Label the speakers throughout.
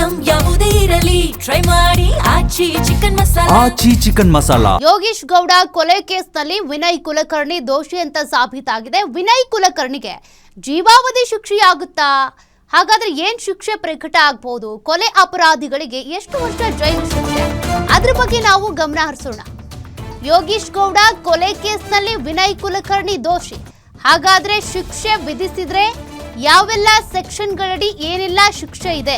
Speaker 1: Item ಯಾವುದೇ ಇರಲಿ try ಮಾಡಿ ಆಚಿ ಚಿಕನ್ ಮಸಾಲಾ.
Speaker 2: ಯೋಗೀಶ್ ಗೌಡ ಕೊಲೆ ಕೇಸ್ನಲ್ಲಿ ವಿನಯ್ ಕುಲಕರ್ಣಿ ದೋಷಿ ಅಂತ ಸಾಬೀತಾಗಿದೆ. ವಿನಯ್ ಕುಲಕರ್ಣಿಗೆ ಜೀವಾವಧಿ ಶಿಕ್ಷೆಯಾಗುತ್ತಾ? ಹಾಗಾದ್ರೆ ಏನ್ ಶಿಕ್ಷೆ ಪ್ರಕಟ ಆಗಬಹುದು? ಕೊಲೆ ಅಪರಾಧಿಗಳಿಗೆ ಎಷ್ಟು ವರ್ಷ ಜೈಲು ಶಿಕ್ಷೆ? ಅದ್ರ ಬಗ್ಗೆ ನಾವು ಗಮನ ಹರಿಸೋಣ. ಯೋಗೀಶ್ ಗೌಡ ಕೊಲೆ ಕೇಸ್ನಲ್ಲಿ ವಿನಯ್ ಕುಲಕರ್ಣಿ ದೋಷಿ. ಹಾಗಾದ್ರೆ ಶಿಕ್ಷೆ ವಿಧಿಸಿದ್ರೆ ಯಾವೆಲ್ಲ ಸೆಕ್ಷನ್ಗಳಡಿ ಏನೆಲ್ಲ ಶಿಕ್ಷೆ ಇದೆ?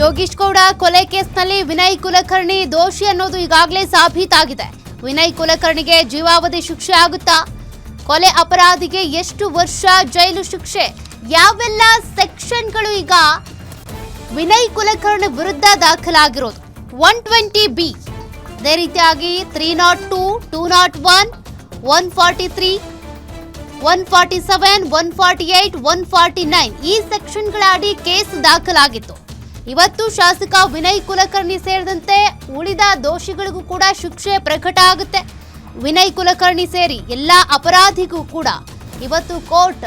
Speaker 2: ಯೋಗೀಶ್ ಗೌಡ ಕೊಲೆ ಕೇಸ್ನಲ್ಲಿ ವಿನಯ್ ಕುಲಕರ್ಣಿ ದೋಷಿ ಅನ್ನೋದು ಈಗಾಗಲೇ ಸಾಬೀತಾಗಿದೆ. ವಿನಯ್ ಕುಲಕರ್ಣಿಗೆ ಜೀವಾವಧಿ ಶಿಕ್ಷೆ ಆಗುತ್ತಾ? ಕೊಲೆ ಅಪರಾಧಿಗೆ ಎಷ್ಟು ವರ್ಷ ಜೈಲು ಶಿಕ್ಷೆ? ಯಾವೆಲ್ಲ ಸೆಕ್ಷನ್ಗಳು ಈಗ ವಿನಯ್ ಕುಲಕರ್ಣಿ ವಿರುದ್ಧ ದಾಖಲಾಗಿರೋದು? 120B, ಅದೇ ರೀತಿಯಾಗಿ 302, 201, 143, 147, 148, 149 ಈ ಸೆಕ್ಷನ್ಗಳ ಅಡಿ ಕೇಸ್ ದಾಖಲಾಗಿತ್ತು. ಇವತ್ತು ಶಾಸಕ ವಿನಯ್ ಕುಲಕರ್ಣಿ ಸೇರಿದಂತೆ ಉಳಿದ ದೋಷಿಗಳಿಗೂ ಕೂಡ ಶಿಕ್ಷೆ ಪ್ರಕಟ ಆಗುತ್ತೆ. ವಿನಯ್ ಕುಲಕರ್ಣಿ ಸೇರಿ ಎಲ್ಲ ಅಪರಾಧಿಗೂ ಕೂಡ ಇವತ್ತು ಕೋರ್ಟ್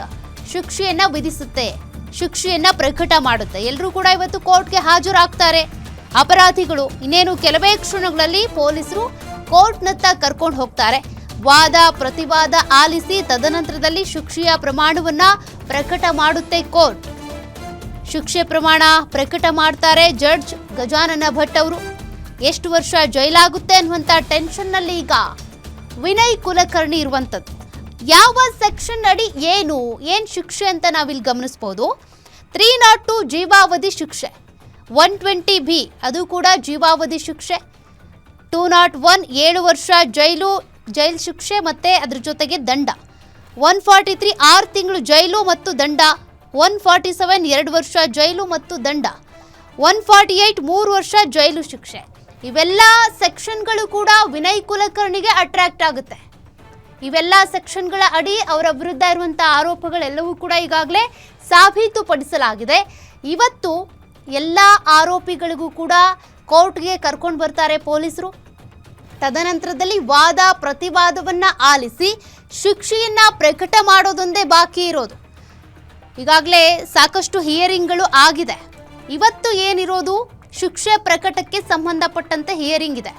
Speaker 2: ಶಿಕ್ಷೆಯನ್ನ ವಿಧಿಸುತ್ತೆ, ಶಿಕ್ಷೆಯನ್ನ ಪ್ರಕಟ ಮಾಡುತ್ತೆ. ಎಲ್ಲರೂ ಕೂಡ ಇವತ್ತು ಕೋರ್ಟ್ಗೆ ಹಾಜರಾಗ್ತಾರೆ ಅಪರಾಧಿಗಳು. ಇನ್ನೇನು ಕೆಲವೇ ಕ್ಷಣಗಳಲ್ಲಿ ಪೊಲೀಸರು ಕೋರ್ಟ್ನತ್ತ ಕರ್ಕೊಂಡು ಹೋಗ್ತಾರೆ. ವಾದ ಪ್ರತಿವಾದ ಆಲಿಸಿ ತದನಂತರದಲ್ಲಿ ಶಿಕ್ಷೆಯ ಪ್ರಮಾಣವನ್ನ ಪ್ರಕಟ ಮಾಡುತ್ತೆ ಕೋರ್ಟ್. ಶಿಕ್ಷೆ ಪ್ರಮಾಣ ಪ್ರಕಟ ಮಾಡ್ತಾರೆ ಜಡ್ಜ್ ಗಜಾನನ ಭಟ್ ಅವರು. ಎಷ್ಟು ವರ್ಷ ಜೈಲಾಗುತ್ತೆ ಅನ್ನುವಂಥ ಟೆನ್ಷನ್ನಲ್ಲಿ ಈಗ ವಿನಯ್ ಕುಲಕರ್ಣಿ ಇರುವಂಥದ್ದು. ಯಾವ ಸೆಕ್ಷನ್ ಅಡಿ ಏನ್ ಶಿಕ್ಷೆ ಅಂತ ನಾವಿಲ್ಲಿ ಗಮನಿಸಬಹುದು. 302 ಜೀವಾವಧಿ ಶಿಕ್ಷೆ, 120B ಅದು ಕೂಡ ಜೀವಾವಧಿ ಶಿಕ್ಷೆ, 201 7 ವರ್ಷ ಜೈಲು ಶಿಕ್ಷೆ ಮತ್ತೆ ಅದ್ರ ಜೊತೆಗೆ ದಂಡ, 143 6 ತಿಂಗಳು ಜೈಲು ಮತ್ತು ದಂಡ, 147 2 ವರ್ಷ ಜೈಲು ಮತ್ತು ದಂಡ, 148 3 ವರ್ಷ ಜೈಲು ಶಿಕ್ಷೆ. ಇವೆಲ್ಲ ಸೆಕ್ಷನ್ಗಳು ಕೂಡ ವಿನಯ್ ಕುಲಕರ್ಣಿಗೆ ಅಟ್ರಾಕ್ಟ್ ಆಗುತ್ತೆ. ಇವೆಲ್ಲ ಸೆಕ್ಷನ್ಗಳ ಅಡಿ ಅವರ ವಿರುದ್ಧ ಇರುವಂತಹ ಆರೋಪಗಳೆಲ್ಲವೂ ಕೂಡ ಈಗಾಗಲೇ ಸಾಬೀತುಪಡಿಸಲಾಗಿದೆ. ಇವತ್ತು ಎಲ್ಲ ಆರೋಪಿಗಳಿಗೂ ಕೂಡ ಕೋರ್ಟ್ಗೆ ಕರ್ಕೊಂಡು ಬರ್ತಾರೆ ಪೊಲೀಸರು. ತದನಂತರದಲ್ಲಿ ವಾದ ಪ್ರತಿವಾದವನ್ನ ಆಲಿಸಿ ಶಿಕ್ಷೆಯನ್ನ ಪ್ರಕಟ ಮಾಡೋದೊಂದೇ ಬಾಕಿ ಇರೋದು. ಈಗಾಗಲೇ ಸಾಕಷ್ಟು ಹಿಯರಿಂಗ್ಗಳು ಆಗಿದೆ. ಇವತ್ತು ಏನಿರೋದು ಶಿಕ್ಷೆ ಪ್ರಕಟಕ್ಕೆ ಸಂಬಂಧಪಟ್ಟಂತೆ ಹಿಯರಿಂಗ್ ಇದೆ.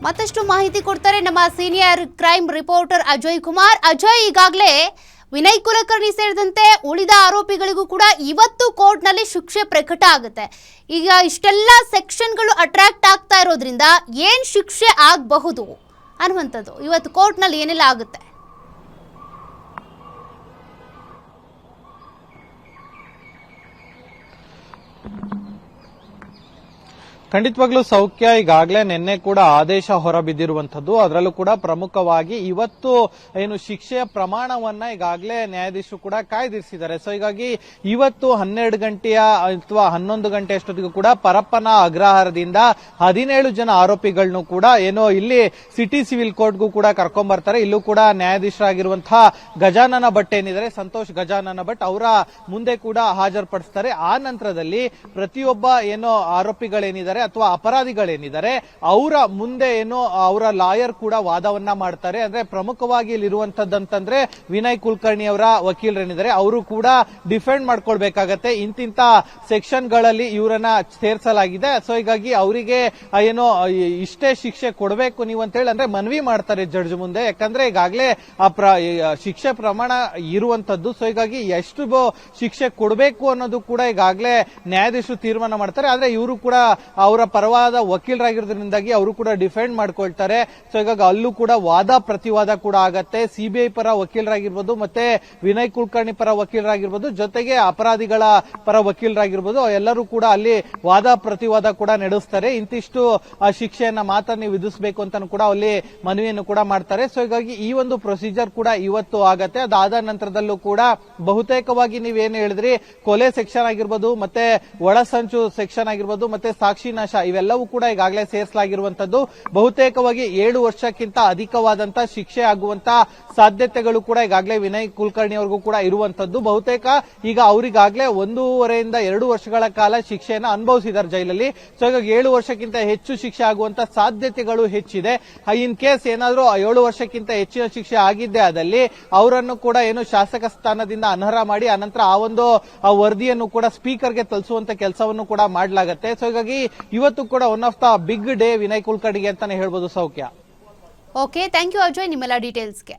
Speaker 2: ಮತ್ತಷ್ಟು ಮಾಹಿತಿ ಕೊಡ್ತಾರೆ ನಮ್ಮ senior crime reporter Ajay Kumar. Ajay, ಈಗಾಗಲೇ ವಿನಯ್ ಕುಲಕರ್ಣಿ ಸೇರಿದಂತೆ ಉಳಿದ ಆರೋಪಿಗಳಿಗೂ ಕೂಡ ಇವತ್ತು ಕೋರ್ಟ್ನಲ್ಲಿ ಶಿಕ್ಷೆ ಪ್ರಕಟ ಆಗುತ್ತೆ. ಈಗ ಇಷ್ಟೆಲ್ಲ ಸೆಕ್ಷನ್ಗಳು ಅಟ್ರಾಕ್ಟ್ ಆಗ್ತಾ ಇರೋದ್ರಿಂದ ಏನ್ ಶಿಕ್ಷೆ ಆಗಬಹುದು ಅನ್ನುವಂಥದ್ದು ಇವತ್ತು ಕೋರ್ಟ್ನಲ್ಲಿ ಏನೆಲ್ಲ ಆಗುತ್ತೆ?
Speaker 3: ಖಂಡಿತವಾಗ್ಲೂ ಸೌಖ್ಯ, ಈಗಾಗಲೇ ನಿನ್ನೆ ಕೂಡ ಆದೇಶ ಹೊರಬಿದ್ದಿರುವಂತದ್ದು. ಅದರಲ್ಲೂ ಕೂಡ ಪ್ರಮುಖವಾಗಿ ಇವತ್ತು ಏನು ಶಿಕ್ಷೆಯ ಪ್ರಮಾಣವನ್ನ ಈಗಾಗಲೇ ನ್ಯಾಯಾಧೀಶರು ಕೂಡ ಕಾಯ್ದಿರಿಸಿದ್ದಾರೆ. ಸೊ ಹೀಗಾಗಿ ಇವತ್ತು 12 ಗಂಟೆಯ ಅಥವಾ 11 ಗಂಟೆ ಅಷ್ಟೊತ್ತಿಗೂ ಕೂಡ ಪರಪ್ಪನ ಅಗ್ರಹಾರದಿಂದ 17 ಜನ ಆರೋಪಿಗಳನ್ನು ಕೂಡ ಏನೋ ಇಲ್ಲಿ ಸಿಟಿ ಸಿವಿಲ್ ಕೋರ್ಟ್ಗೂ ಕೂಡ ಕರ್ಕೊಂಡ್ ಬರ್ತಾರೆ. ಇಲ್ಲೂ ಕೂಡ ನ್ಯಾಯಾಧೀಶರಾಗಿರುವಂತಹ ಗಜಾನನ ಭಟ್ ಏನಿದ್ದಾರೆ, ಸಂತೋಷ್ ಗಜಾನನ ಭಟ್ ಅವರ ಮುಂದೆ ಕೂಡ ಹಾಜರುಪಡಿಸ್ತಾರೆ. ಆ ನಂತರದಲ್ಲಿ ಪ್ರತಿಯೊಬ್ಬ ಏನೋ ಆರೋಪಿಗಳೇನಿದ್ದಾರೆ ಅಥವಾ ಅಪರಾಧಿಗಳೇನಿದ್ದಾರೆ ಅವರ ಮುಂದೆ ಏನೋ ಅವರ ಲಾಯರ್ ಕೂಡ ವಾದವನ್ನ ಮಾಡ್ತಾರೆ. ಅಂದ್ರೆ ಪ್ರಮುಖವಾಗಿ ಇಲ್ಲಿರುವಂತದ್ದಂತಂದ್ರೆ ವಿನಯ್ ಕುಲಕರ್ಣಿ ಅವರ ವಕೀಲರೇನಿದ್ದಾರೆ ಅವರು ಕೂಡ ಡಿಫೆಂಡ್ ಮಾಡ್ಕೊಳ್ಬೇಕಾಗತ್ತೆ. ಇಂತಿಂತ ಸೆಕ್ಷನ್ ಗಳಲ್ಲಿ ಇವರನ್ನ ಸೇರಿಸಲಾಗಿದೆ. ಸೊ ಹೀಗಾಗಿ ಅವರಿಗೆ ಏನೋ ಇಷ್ಟೇ ಶಿಕ್ಷೆ ಕೊಡಬೇಕು ನೀವು ಅಂತ ಹೇಳಿ ಅಂದ್ರೆ ಮನವಿ ಮಾಡ್ತಾರೆ ಜಡ್ಜ್ ಮುಂದೆ. ಯಾಕಂದ್ರೆ ಈಗಾಗಲೇ ಶಿಕ್ಷೆ ಪ್ರಮಾಣ ಇರುವಂತದ್ದು. ಸೊ ಹೀಗಾಗಿ ಎಷ್ಟು ಶಿಕ್ಷೆ ಕೊಡಬೇಕು ಅನ್ನೋದು ಕೂಡ ಈಗಾಗಲೇ ನ್ಯಾಯಾಧೀಶರು ತೀರ್ಮಾನ ಮಾಡ್ತಾರೆ. ಆದ್ರೆ ಇವರು ಕೂಡ ಅವರ ಪರವಾದ ವಕೀಲರಾಗಿರೋದ್ರಿಂದಾಗಿ ಅವರು ಕೂಡ ಡಿಫೆಂಡ್ ಮಾಡ್ಕೊಳ್ತಾರೆ. ಸೊ ಹೀಗಾಗಿ ಅಲ್ಲೂ ಕೂಡ ವಾದ ಪ್ರತಿವಾದ ಕೂಡ ಆಗತ್ತೆ. ಸಿಬಿಐ ಪರ ವಕೀಲರಾಗಿರ್ಬೋದು, ಮತ್ತೆ ವಿನಯ್ ಕುಲಕರ್ಣಿ ಪರ ವಕೀಲರಾಗಿರ್ಬೋದು, ಜೊತೆಗೆ ಅಪರಾಧಿಗಳ ಪರ ವಕೀಲರಾಗಿರ್ಬೋದು, ಎಲ್ಲರೂ ಕೂಡ ಅಲ್ಲಿ ವಾದ ಪ್ರತಿವಾದ ಕೂಡ ನಡೆಸ್ತಾರೆ. ಇಂತಿಷ್ಟು ಶಿಕ್ಷೆಯನ್ನ ಮಾತ್ರ ನೀವು ವಿಧಿಸಬೇಕು ಅಂತ ಕೂಡ ಅಲ್ಲಿ ಮನವಿಯನ್ನು ಕೂಡ ಮಾಡ್ತಾರೆ. ಸೊ ಹೀಗಾಗಿ ಈ ಒಂದು ಪ್ರೊಸೀಜರ್ ಕೂಡ ಇವತ್ತು ಆಗತ್ತೆ. ಅದಾದ ನಂತರದಲ್ಲೂ ಕೂಡ ಬಹುತೇಕವಾಗಿ ನೀವೇನು ಹೇಳಿದ್ರಿ, ಕೊಲೆ ಸೆಕ್ಷನ್ ಆಗಿರ್ಬೋದು, ಮತ್ತೆ ಒಳಸಂಚು ಸೆಕ್ಷನ್ ಆಗಿರ್ಬೋದು, ಮತ್ತೆ ಸಾಕ್ಷಿ ನಾಶ, ಇವೆಲ್ಲವೂ ಕೂಡ ಈಗಾಗಲೇ ಸೇರಿಸಲಾಗಿರುವಂತದ್ದು. ಬಹುತೇಕವಾಗಿ 7 ವರ್ಷಕ್ಕಿಂತ ಅಧಿಕವಾದಂತ ಶಿಕ್ಷೆ ಆಗುವಂತ ಸಾಧ್ಯತೆಗಳು ಕೂಡ ಈಗಾಗಲೇ ವಿನಯ್ ಕುಲಕರ್ಣಿ ಅವ್ರಿಗೂ ಕೂಡ ಇರುವಂತದ್ದು. ಬಹುತೇಕ ಈಗ ಅವರಿಗಾಗಲೇ 1.5 2 ವರ್ಷಗಳ ಕಾಲ ಶಿಕ್ಷೆಯನ್ನು ಅನುಭವಿಸಿದ್ದಾರೆ ಜೈಲಲ್ಲಿ. ಸೊ ಈಗ 7 ವರ್ಷಕ್ಕಿಂತ ಹೆಚ್ಚು ಶಿಕ್ಷೆ ಆಗುವಂತ ಸಾಧ್ಯತೆಗಳು ಹೆಚ್ಚಿದೆ. ಇನ್ ಕೇಸ್ ಏನಾದ್ರೂ 7 ವರ್ಷಕ್ಕಿಂತ ಹೆಚ್ಚಿನ ಶಿಕ್ಷೆ ಆಗಿದ್ದೇ ಆದಲ್ಲಿ ಅವರನ್ನು ಕೂಡ ಏನು ಶಾಸಕ ಸ್ಥಾನದಿಂದ ಅನರ್ಹ ಮಾಡಿ ಅನಂತರ ಆ ಒಂದು ವರದಿಯನ್ನು ಕೂಡ ಸ್ಪೀಕರ್ಗೆ ತಲುಪಿಸುವಂತ ಕೆಲಸವನ್ನು ಕೂಡ ಮಾಡಲಾಗುತ್ತೆ. ಸೊ ಹೀಗಾಗಿ ಇವತ್ತು ಕೂಡ one of the big day Vinay ಕುಲಕರ್ಣಿಗೆ ಅಂತಾನೆ ಹೇಳ್ಬೋದು. ಸೌಖ್ಯ.
Speaker 2: ಓಕೆ, ಥ್ಯಾಂಕ್ ಯು ಅಜಯ್ ನಿಮ್ಮೆಲ್ಲ ಡೀಟೇಲ್ಸ್ಗೆ.